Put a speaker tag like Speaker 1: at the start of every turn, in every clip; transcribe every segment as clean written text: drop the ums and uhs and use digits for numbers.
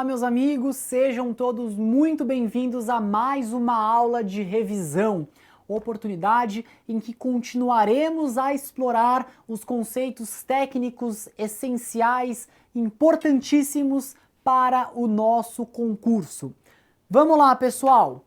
Speaker 1: Olá, meus amigos, sejam todos muito bem-vindos a mais uma aula de revisão, oportunidade em que continuaremos a explorar os conceitos técnicos essenciais, importantíssimos para o nosso concurso. Vamos lá, pessoal!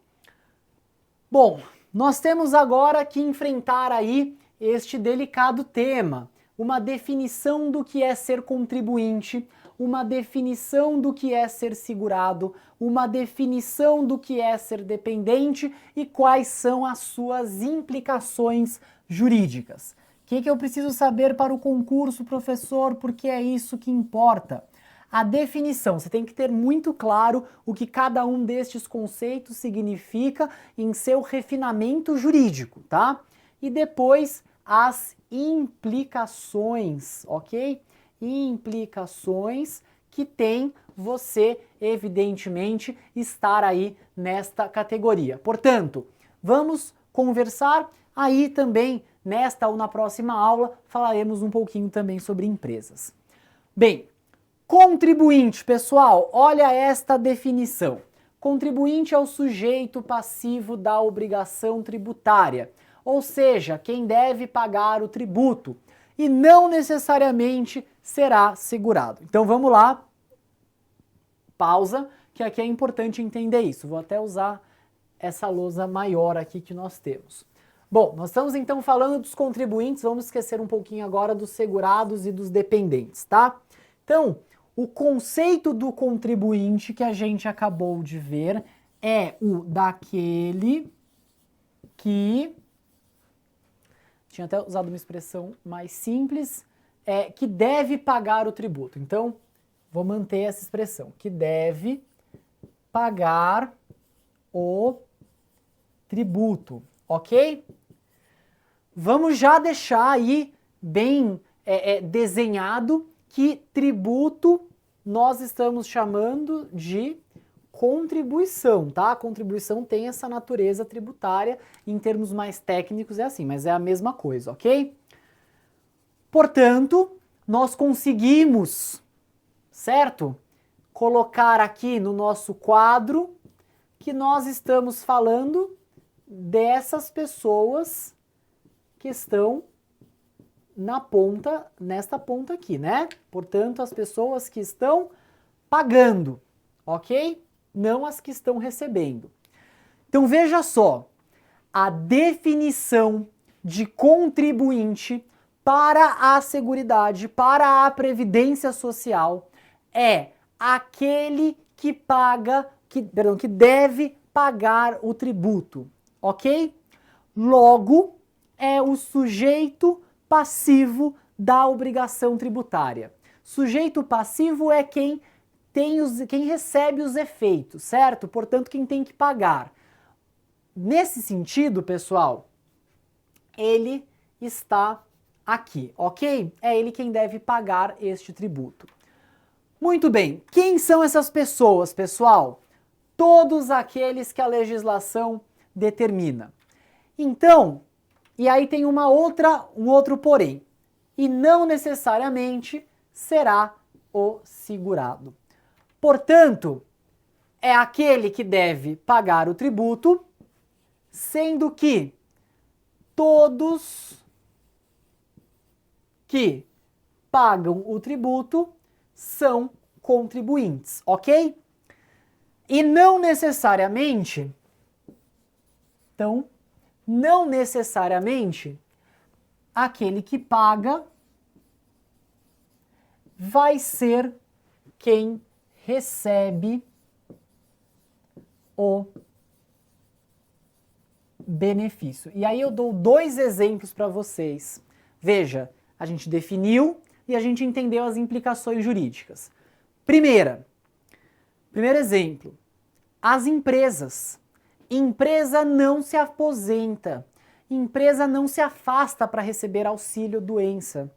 Speaker 1: Bom, nós temos agora que enfrentar aí este delicado tema, uma definição do que é ser contribuinte, uma definição do que é ser segurado, uma definição do que é ser dependente e quais são as suas implicações jurídicas. O que eu preciso saber para o concurso, professor? Porque é isso que importa. A definição, você tem que ter muito claro o que cada um destes conceitos significa em seu refinamento jurídico, tá? E depois as implicações, ok? Implicações que tem você, evidentemente, estar aí nesta categoria. Portanto, vamos conversar aí também, nesta ou na próxima aula, falaremos um pouquinho também sobre empresas. Bem, contribuinte, pessoal, olha esta definição. Contribuinte é o sujeito passivo da obrigação tributária, ou seja, quem deve pagar o tributo, e não necessariamente será segurado. Então vamos lá, pausa, que aqui é importante entender isso. Vou até usar essa lousa maior aqui que nós temos. Bom, nós estamos então falando dos contribuintes, vamos esquecer um pouquinho agora dos segurados e dos dependentes, tá? Então, o conceito do contribuinte que a gente acabou de ver é o daquele que... Tinha até usado uma expressão mais simples, que deve pagar o tributo. Então, vou manter essa expressão, que deve pagar o tributo, ok? Vamos já deixar aí bem desenhado que tributo nós estamos chamando de contribuição, tá? A contribuição tem essa natureza tributária, em termos mais técnicos é assim, mas é a mesma coisa, ok? Portanto, nós conseguimos, certo? Colocar aqui no nosso quadro que nós estamos falando dessas pessoas que estão na ponta, nesta ponta aqui, né? Portanto, as pessoas que estão pagando, ok? Não as que estão recebendo. Então veja só, a definição de contribuinte para a Seguridade, para a Previdência Social é aquele que paga, que deve pagar o tributo, ok? Logo, é o sujeito passivo da obrigação tributária. Sujeito passivo é quem recebe os efeitos, certo? Portanto, quem tem que pagar. Nesse sentido, pessoal, ele está aqui, ok? É ele quem deve pagar este tributo. Muito bem, quem são essas pessoas, pessoal? Todos aqueles que a legislação determina. Então, e aí tem um outro porém, e não necessariamente será o segurado. Portanto, é aquele que deve pagar o tributo, sendo que todos que pagam o tributo são contribuintes, ok? E não necessariamente, então, não necessariamente aquele que paga vai ser quem recebe o benefício. E aí eu dou dois exemplos para vocês. Veja, a gente definiu e a gente entendeu as implicações jurídicas. Primeiro exemplo, as empresas. Empresa não se aposenta, empresa não se afasta para receber auxílio doença.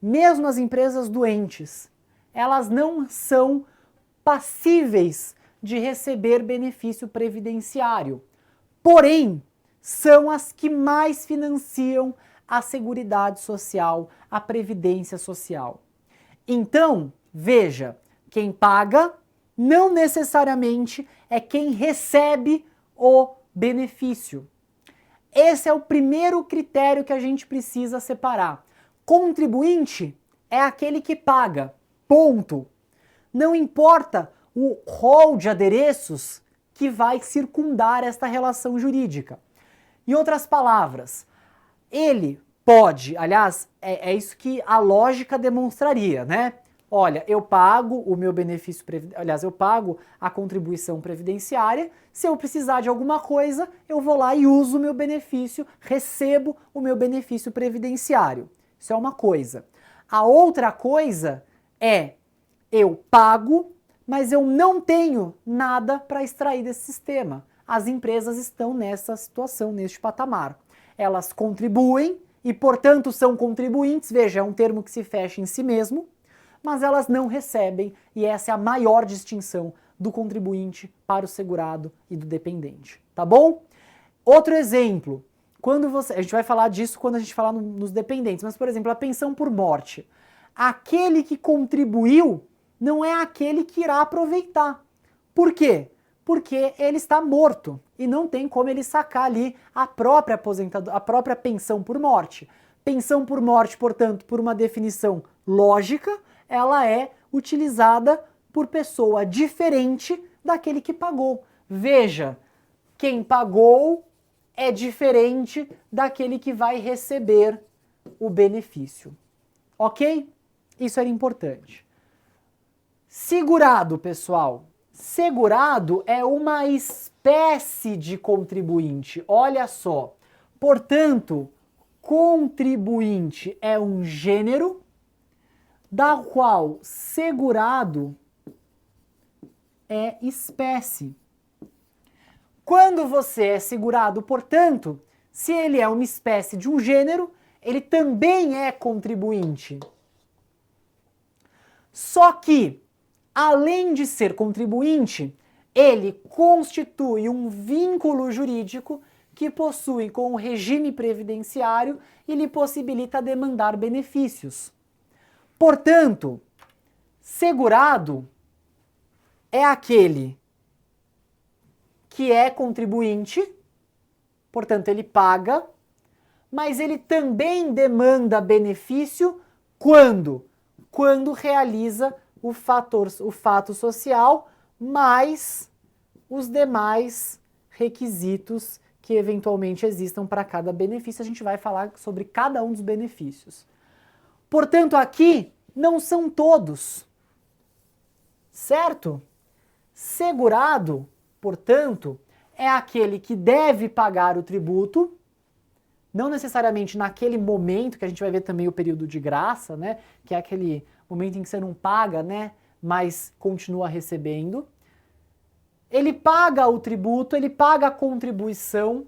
Speaker 1: Mesmo as empresas doentes, elas não são passíveis de receber benefício previdenciário. Porém, são as que mais financiam a Seguridade Social, a Previdência Social. Então, veja, quem paga não necessariamente é quem recebe o benefício. Esse é o primeiro critério que a gente precisa separar. Contribuinte é aquele que paga, ponto. Não importa o rol de adereços que vai circundar esta relação jurídica. Em outras palavras, ele pode, aliás, é isso que a lógica demonstraria, né? Olha, eu pago o meu benefício, aliás, eu pago a contribuição previdenciária, se eu precisar de alguma coisa, eu vou lá e uso o meu benefício, recebo o meu benefício previdenciário. Isso é uma coisa. A outra coisa é, eu pago, mas eu não tenho nada para extrair desse sistema. As empresas estão nessa situação, neste patamar. Elas contribuem e, portanto, são contribuintes, veja, é um termo que se fecha em si mesmo, mas elas não recebem, e essa é a maior distinção do contribuinte para o segurado e do dependente, tá bom? Outro exemplo, a gente vai falar disso quando a gente falar nos dependentes, mas, por exemplo, a pensão por morte. Aquele que contribuiu não é aquele que irá aproveitar. Por quê? Porque ele está morto e não tem como ele sacar ali a própria pensão por morte. Pensão por morte, portanto, por uma definição lógica, ela é utilizada por pessoa diferente daquele que pagou. Veja, quem pagou é diferente daquele que vai receber o benefício. Ok? Isso era importante. Segurado, pessoal. Segurado é uma espécie de contribuinte. Olha só. Portanto, contribuinte é um gênero, da qual segurado é espécie. Quando você é segurado, portanto, se ele é uma espécie de um gênero, ele também é contribuinte. Só que, além de ser contribuinte, ele constitui um vínculo jurídico que possui com o regime previdenciário e lhe possibilita demandar benefícios. Portanto, segurado é aquele que é contribuinte, portanto ele paga, mas ele também demanda benefício quando realiza o fato social mais os demais requisitos que eventualmente existam para cada benefício. A gente vai falar sobre cada um dos benefícios. Portanto, aqui não são todos, certo? Segurado, portanto, é aquele que deve pagar o tributo, não necessariamente naquele momento, que a gente vai ver também o período de graça, né? Que é aquele momento em que você não paga, né? Mas continua recebendo. Ele paga o tributo, ele paga a contribuição.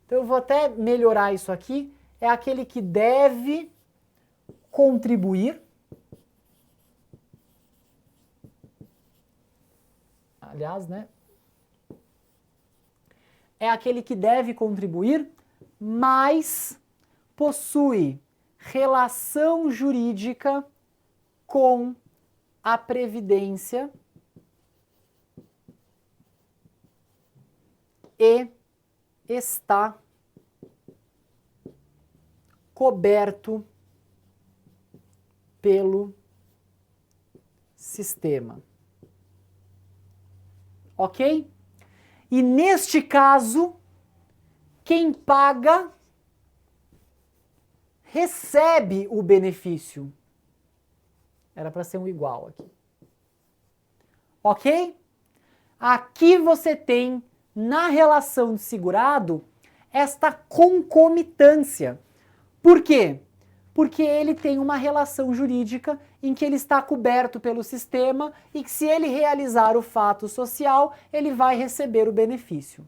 Speaker 1: Então eu vou até melhorar isso aqui. É aquele que deve contribuir. Aliás, né? É aquele que deve contribuir, mas possui relação jurídica com a Previdência e está coberto pelo sistema. Ok? E neste caso, quem paga recebe o benefício. Era para ser um igual aqui. Ok? Aqui você tem, na relação de segurado, esta concomitância. Por quê? Porque ele tem uma relação jurídica em que ele está coberto pelo sistema e que, se ele realizar o fato social, ele vai receber o benefício.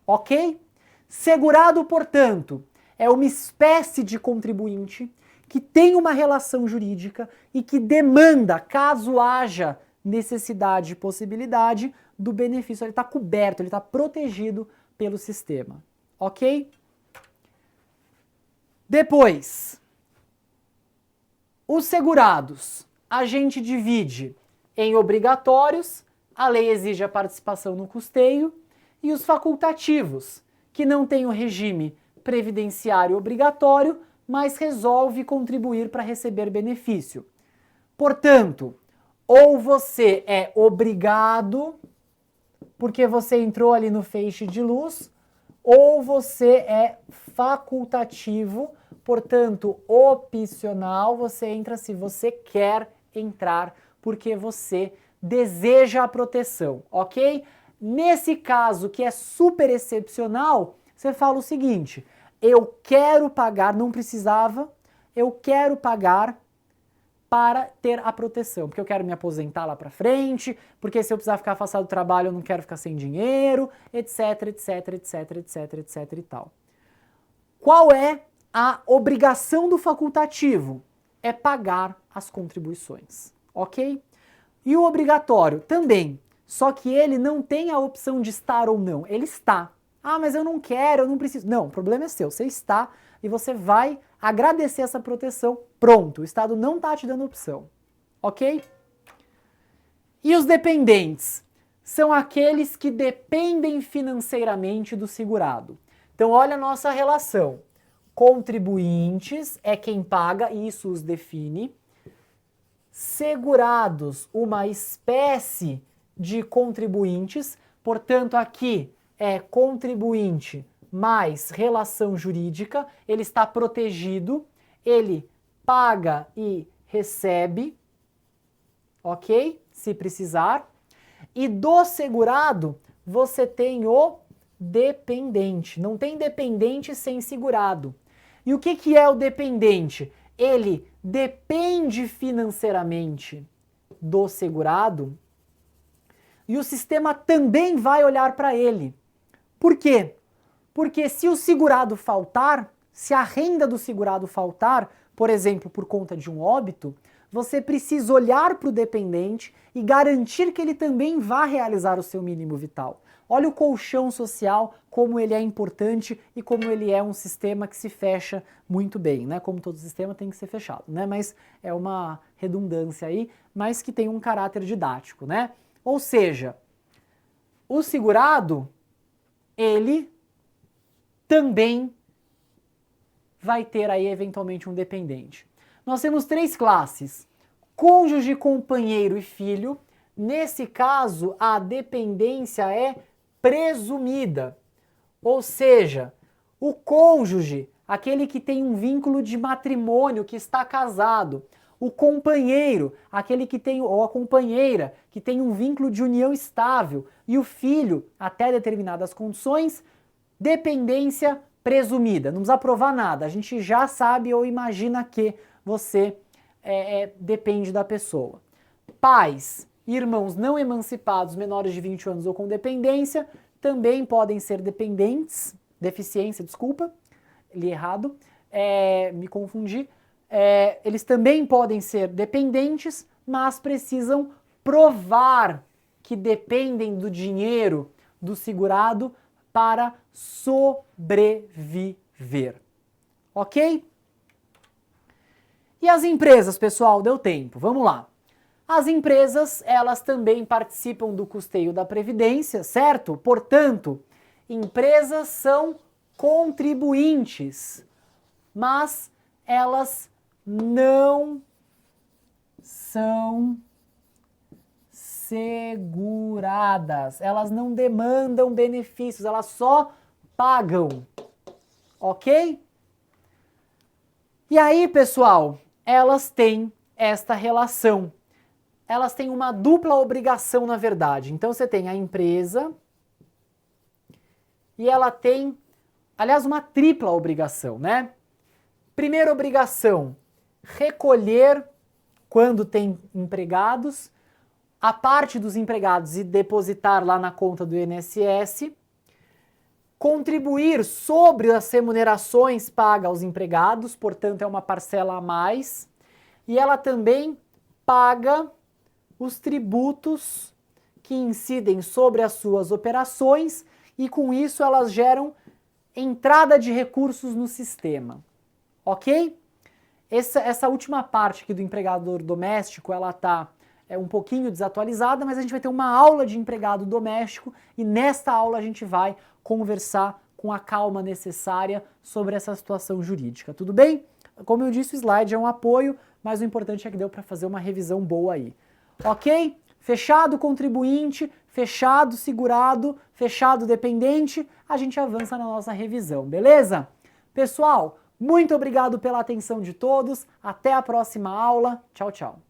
Speaker 1: Ok? Segurado, portanto, é uma espécie de contribuinte que tem uma relação jurídica e que demanda, caso haja necessidade e possibilidade, do benefício. Ele está coberto, ele está protegido pelo sistema. Ok? Depois, os segurados a gente divide em obrigatórios a lei exige a participação no custeio, e os facultativos, que não têm o regime previdenciário obrigatório, mas resolve contribuir para receber benefício. Portanto, ou você é obrigado, porque você entrou ali no feixe de luz, ou você é facultativo, portanto, opcional, você entra se você quer entrar, porque você deseja a proteção, ok? Nesse caso, que é super excepcional, você fala o seguinte: eu quero pagar, não precisava, eu quero pagar para ter a proteção, porque eu quero me aposentar lá para frente, porque se eu precisar ficar afastado do trabalho eu não quero ficar sem dinheiro, etc, etc, etc, etc, etc e tal. Qual é a obrigação do facultativo? É pagar as contribuições, ok? E o obrigatório também, só que ele não tem a opção de estar ou não, ele está. Ah, mas eu não quero, eu não preciso. Não, o problema é seu, você está e você vai agradecer essa proteção. Pronto, o Estado não está te dando opção, ok? E os dependentes? São aqueles que dependem financeiramente do segurado. Então olha a nossa relação. Contribuintes é quem paga, e isso os define. Segurados, uma espécie de contribuintes, portanto aqui é contribuinte mais relação jurídica, ele está protegido, ele paga e recebe, ok? Se precisar. E do segurado, você tem o dependente. Não tem dependente sem segurado. E o que é o dependente? Ele depende financeiramente do segurado e o sistema também vai olhar para ele. Por quê? Porque se o segurado faltar, se a renda do segurado faltar, por exemplo, por conta de um óbito, você precisa olhar para o dependente e garantir que ele também vá realizar o seu mínimo vital. Olha o colchão social, como ele é importante e como ele é um sistema que se fecha muito bem, né? Como todo sistema tem que ser fechado, né? Mas é uma redundância aí, mas que tem um caráter didático, né? Ou seja, o segurado, ele também vai ter aí eventualmente um dependente. Nós temos 3 classes: cônjuge, companheiro e filho. Nesse caso, a dependência é presumida, ou seja, o cônjuge, aquele que tem um vínculo de matrimônio, que está casado, o companheiro, aquele que tem, ou a companheira, que tem um vínculo de união estável, e o filho, até determinadas condições, dependência presumida. Não precisa provar nada, a gente já sabe ou imagina que você depende da pessoa. Pais, irmãos não emancipados menores de 20 anos ou com dependência também podem ser deficiência, desculpa, li errado, me confundi. Eles também podem ser dependentes, mas precisam provar que dependem do dinheiro do segurado para sobreviver. Ok? E as empresas, pessoal, deu tempo, vamos lá. As empresas, elas também participam do custeio da Previdência, certo? Portanto, empresas são contribuintes, mas elas não são seguradas. Elas não demandam benefícios, elas só pagam, ok? E aí, pessoal, elas têm esta relação. Elas têm uma dupla obrigação, na verdade. Então você tem a empresa e ela tem, aliás, uma tripla obrigação, né? Primeira obrigação, recolher, quando tem empregados, a parte dos empregados e depositar lá na conta do INSS, contribuir sobre as remunerações pagas aos empregados, portanto é uma parcela a mais, e ela também paga os tributos que incidem sobre as suas operações e com isso elas geram entrada de recursos no sistema, ok? Essa última parte aqui do empregador doméstico, ela está um pouquinho desatualizada, mas a gente vai ter uma aula de empregado doméstico e nesta aula a gente vai conversar com a calma necessária sobre essa situação jurídica, tudo bem? Como eu disse, o slide é um apoio, mas o importante é que deu para fazer uma revisão boa aí. Ok? Fechado contribuinte, fechado segurado, fechado dependente, a gente avança na nossa revisão, beleza? Pessoal, muito obrigado pela atenção de todos, até a próxima aula, tchau, tchau.